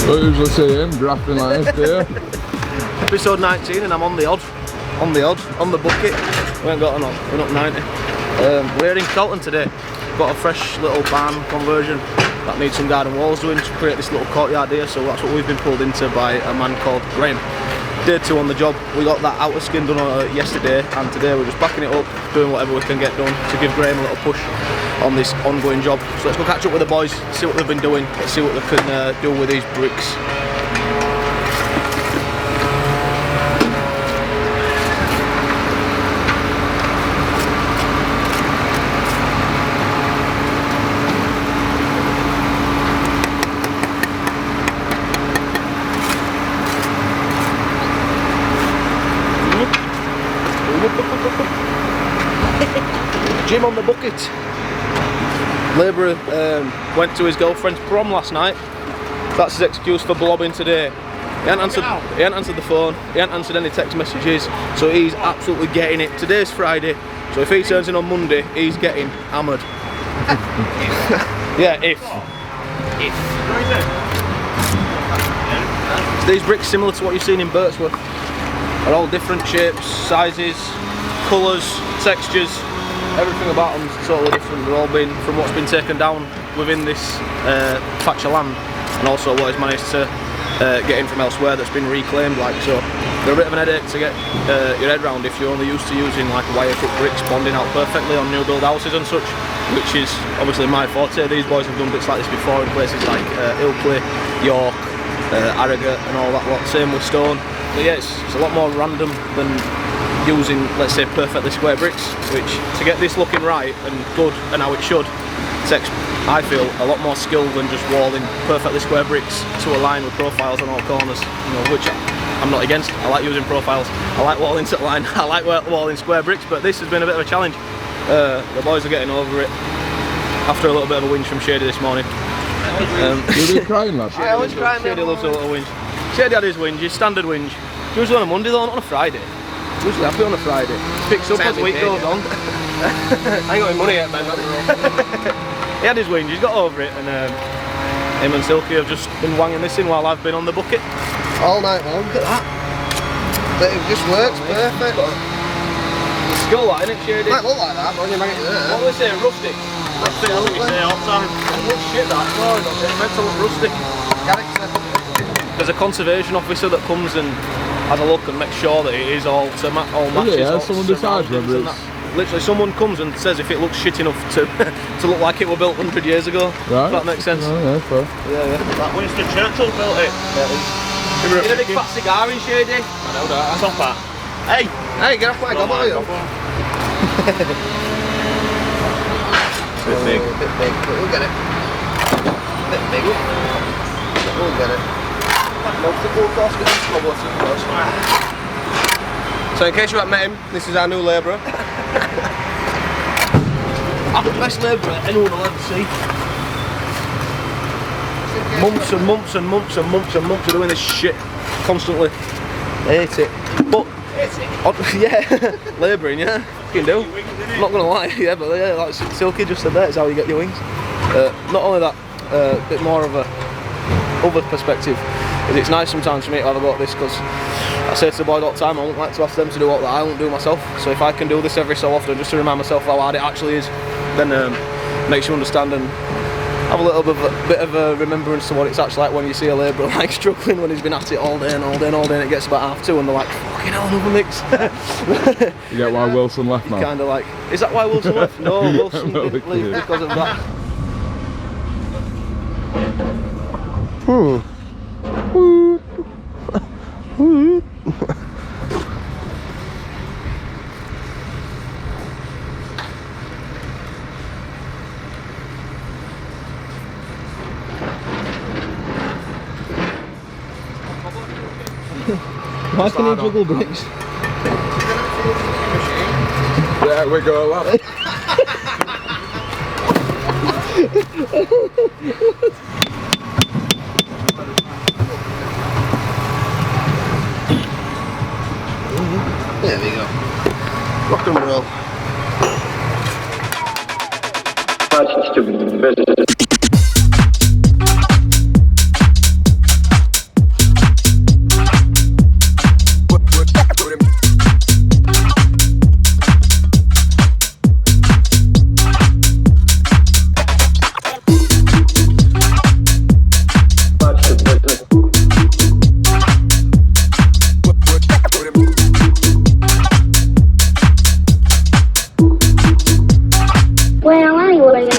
Don't usually see him grafting like this, do you? Episode 19 and I'm on the bucket. We ain't got enough, we're not 90. We're in Colton today. Got a fresh little barn conversion that needs some garden walls doing to create this little courtyard here, so that's what we've been pulled into by a man called Graham. Day 2 on the job. We got that outer skin done yesterday, and today we're just backing it up, doing whatever we can get done to give Graham a little push on this ongoing job. So let's go catch up with the boys, see what they've been doing, let's see what they can do with these bricks. Jim on the bucket. Labourer went to his girlfriend's prom last night. That's his excuse for blobbing today. He hadn't answered the phone, he hadn't answered any text messages, so he's absolutely getting it. Today's Friday, so if he turns in on Monday, he's getting hammered. Yeah, if. So these bricks, similar to what you've seen in Birchwork, are all different shapes, sizes, colours, textures. Everything about them is totally different. They're all been from what's been taken down within this patch of land, and also what he's managed to get in from elsewhere that's been reclaimed. Like, so they're a bit of an headache to get your head round if you're only used to using like wire cut bricks bonding out perfectly on new build houses and such, which is obviously my forte. These boys have done bits like this before in places like Ilkley, York, Harrogate and all that lot. Same with stone. But yeah, it's a lot more random than using, let's say, perfectly square bricks, which to get this looking right and good and how it should takes, I feel, a lot more skill than just walling perfectly square bricks to align with profiles on all corners, you know, which I'm not against. I like using profiles, I like walling to line, I like walling square bricks, but this has been a bit of a challenge. The boys are getting over it after a little bit of a whinge from Shady this morning. You've been crying, lad? I always cry. Shady loves a little whinge. Shady had his whinge, his standard whinge. Usually on a Monday though, not on a Friday. Usually happy on a Friday. Picks up as the week goes on. I ain't got any money yet, man. He had his whinge, he's got over it, and him and Silky have just been wanging this in while I've been on the bucket. All night long, look at that. But it just works perfect. Skill that, innit, Shady? Might look like that, but when you bang it there. What do they say, rustic? That's what we say all the time. It looks shit that, no, it's meant to look rustic. Character. There's a conservation officer that comes and has a look and makes sure that it is all matches. Yeah, someone decides whether it's... Literally, someone comes and says if it looks shit enough to to look like it were built 100 years ago. Right. If that makes sense. Oh, yeah, fair. Yeah. That Winston Churchill built it. Get a big fat cigar in, Shady. I know that. Stop that. Hey, get off my gobble, you. Bit big. Bit big, but we'll get it. Bit big. We'll get it. So in case you haven't met him, this is our new labourer. I'm the best labourer anyone will ever see. Months and months and months and months and months of doing this shit constantly. I hate it. But yeah, labouring, yeah, you can do. I'm not gonna lie, yeah, but yeah, like Silky just said that, it's how you get your wings. Not only that, a bit more of a other perspective. It's nice sometimes for me to have a go at this, because I say to the boys all the time, I wouldn't like to ask them to do what I won't do myself. So if I can do this every so often, just to remind myself how hard it actually is, then makes you understand and have a little bit of a remembrance to what it's actually like when you see a labourer like struggling when he's been at it all day and all day and all day, and it gets about 2:30 and they're like, fucking hell, another mix. You get why Wilson left, man? Kind of like, is that why Wilson left? No, Wilson didn't leave because of that. Why can you juggle bricks? There we go, lad. There we go. Rock and roll. freeway.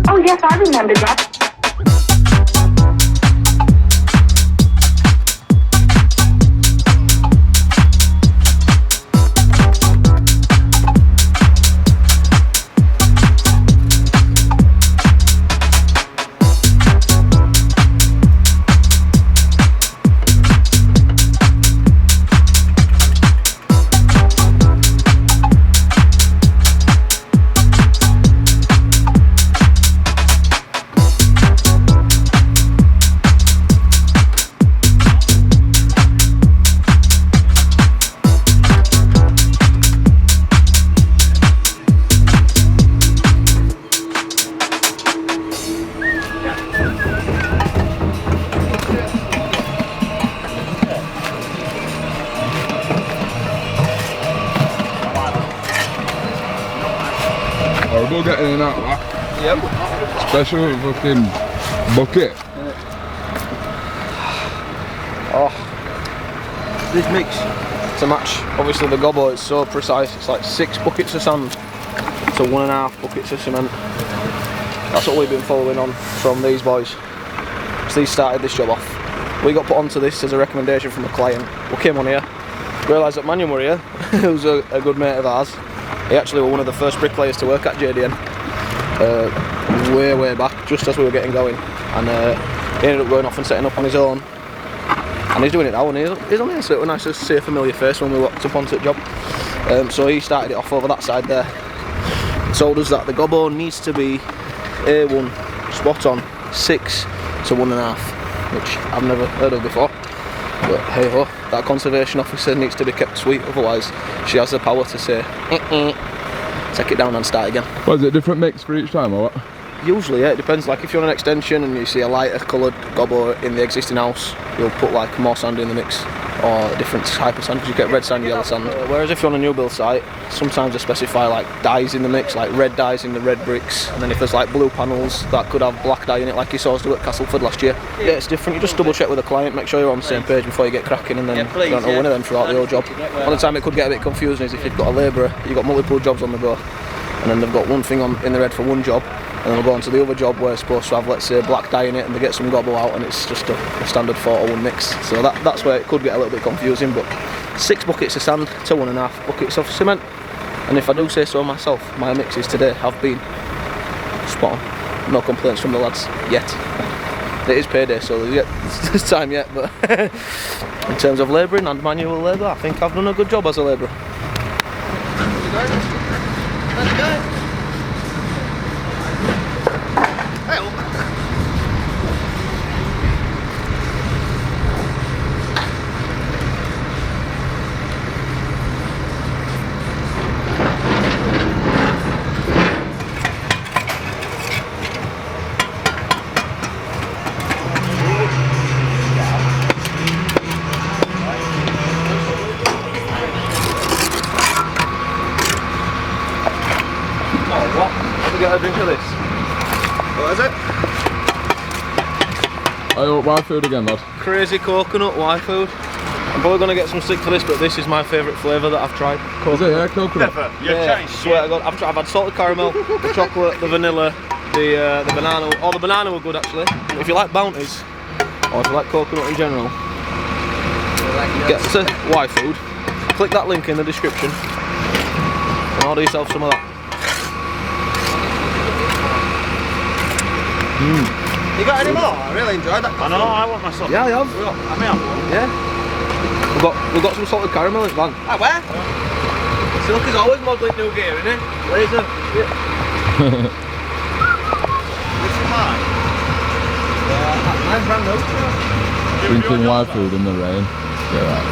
Oh yes, I remember that. Horrible getting in and out of that. Yep. Special fucking bucket. Oh, this mix to match obviously the gobbo, it's so precise. It's like 6 buckets of sand to 1.5 buckets of cement. That's what we've been following on from these boys. So these started this job off. We got put onto this as a recommendation from a client. We came on here, realised that Manuel were here, who's a good mate of ours. He actually was one of the first bricklayers to work at JDN way back, just as we were getting going, and he ended up going off and setting up on his own, and he's doing it now, and he's on here, so it was nice to see a familiar face when we walked up onto the job. So he started it off over that side there, told us that the gobbo needs to be A1, spot on, 6 to 1.5, which I've never heard of before. But hey ho, that conservation officer needs to be kept sweet, otherwise she has the power to say, take it down and start again. Was it a different mix for each time or what? Usually, yeah, it depends. Like if you're on an extension and you see a lighter coloured gobbo in the existing house, you'll put like more sand in the mix, or a different type of sand, because you get red sand, yellow sand. Whereas if you're on a new build site, sometimes they specify like dyes in the mix, like red dyes in the red bricks, and then if there's like blue panels that could have black dye in it, like you saw us do at Castleford last year. Yeah, it's different. You just double check with the client, make sure you're on the same page before you get cracking, and then you don't know one of them throughout the whole job. One of the time it could get a bit confusing is if you've got a labourer, you've got multiple jobs on the go, and then they've got one thing on in the red for one job, and then we'll go on to the other job where it's supposed to have, let's say, black dye in it, and they get some gobbo out and it's just a standard 4-1 mix. So that's where it could get a little bit confusing, but 6 buckets of sand to 1.5 buckets of cement. And if I do say so myself, my mixes today have been spot on. No complaints from the lads yet. It is payday, so there's time yet, but in terms of labouring and manual labour, I think I've done a good job as a labourer. Get a drink of this. What is it? I hope Y food again, lad. Crazy coconut Y food. I'm probably going to get some stick for this, but this is my favourite flavour that I've tried. Is it, yeah, coconut? Yeah, swear to God. I've had salted caramel, the chocolate, the vanilla, the banana. Oh, the banana were good actually. If you like bounties, or if you like coconut in general, get to Y food. Click that link in the description and order yourself some of that. You got any more? I really enjoyed that. I know, I want myself. Yeah, I have. I may have one. Yeah. We've got some salted caramel in the van. Ah, where? Silk is always modelling new gear, isn't it? Laser. Yeah. This is mine. Mine's brand new. Drinking live food in the rain. Yeah, right.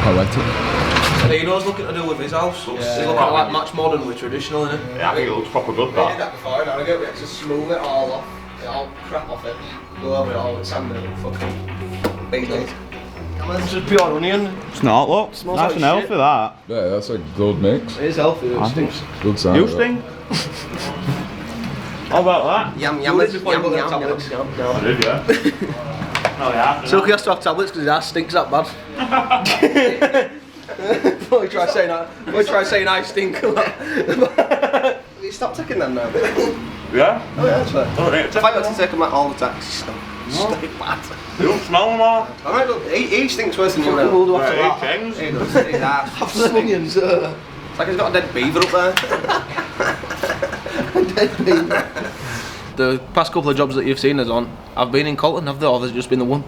Poetic. Dino's looking to do with his house. He's looking to like match modern with traditional, isn't it? Yeah, I think it looks proper good, We did that. that before an hour ago. We had to smooth it all off. Get all crap off it. Go over it all with sand and fucking big days. It's just pure onion. It's not, look. Smells Nice like and healthy, shit. that. Yeah, that's a good mix. It is healthy, it stinks. Good sound. You that. stink. How about that? Yum You yum did before you yum got yum them yum. tablets. I did, yeah. Oh, yeah. Silky has to have tablets because his ass stinks that bad. Before you try saying I stink. You stop taking them now. Yeah? Oh yeah, actually. Oh, yeah. If I got to take them all the time, stink bad. You don't smell them all. Alright, look, he stinks worse than you now. We'll do after Right, that. he things. He does. His ass After the onions. It's like he's got a dead beaver up there. The past couple of jobs that you've seen us on, I've been in Colton, have they? Or has it just been the one?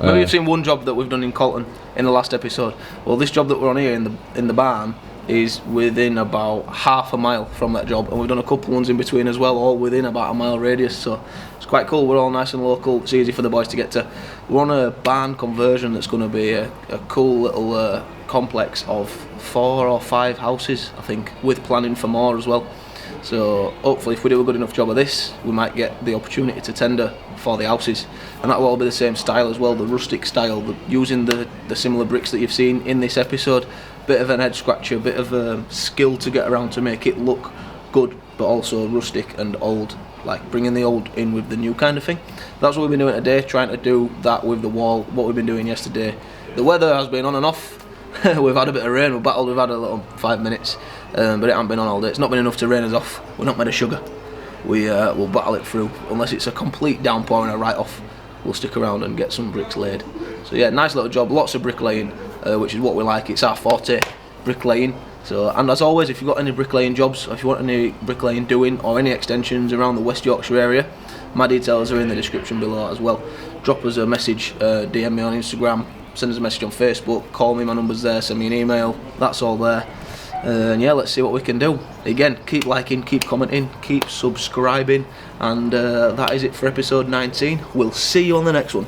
Maybe you've seen one job that we've done in Colton in the last episode. Well, this job that we're on here in the barn is within about half a mile from that job, and we've done a couple ones in between as well, all within about a mile radius. So it's quite cool. We're all nice and local. It's easy for the boys to get to. We're on a barn conversion that's going to be a cool little complex of 4 or 5 houses, I think, with planning for more as well. So hopefully if we do a good enough job of this, we might get the opportunity to tender for the houses, and that will all be the same style as well, the rustic style, using the similar bricks that you've seen in this episode. Bit of an head scratcher, bit of skill to get around to make it look good, but also rustic and old, like bringing the old in with the new kind of thing. That's what we've been doing today, trying to do that with the wall, what we've been doing yesterday. The weather has been on and off. We've had a bit of rain, we've had a little 5 minutes, but it hasn't been on all day. It's not been enough to rain us off. We're not made of sugar. We'll battle it through, unless it's a complete downpour and a write-off. We'll stick around and get some bricks laid. So yeah, nice little job, lots of bricklaying, which is what we like. It's our forte, bricklaying. So, and as always, if you've got any bricklaying jobs, or if you want any bricklaying doing, or any extensions around the West Yorkshire area, my details are in the description below as well. Drop us a message, DM me on Instagram, send us a message on Facebook, call me, my number's there, send me an email, that's all there. And yeah, let's see what we can do. Again, keep liking, keep commenting, keep subscribing, and that is it for episode 19. We'll see you on the next one.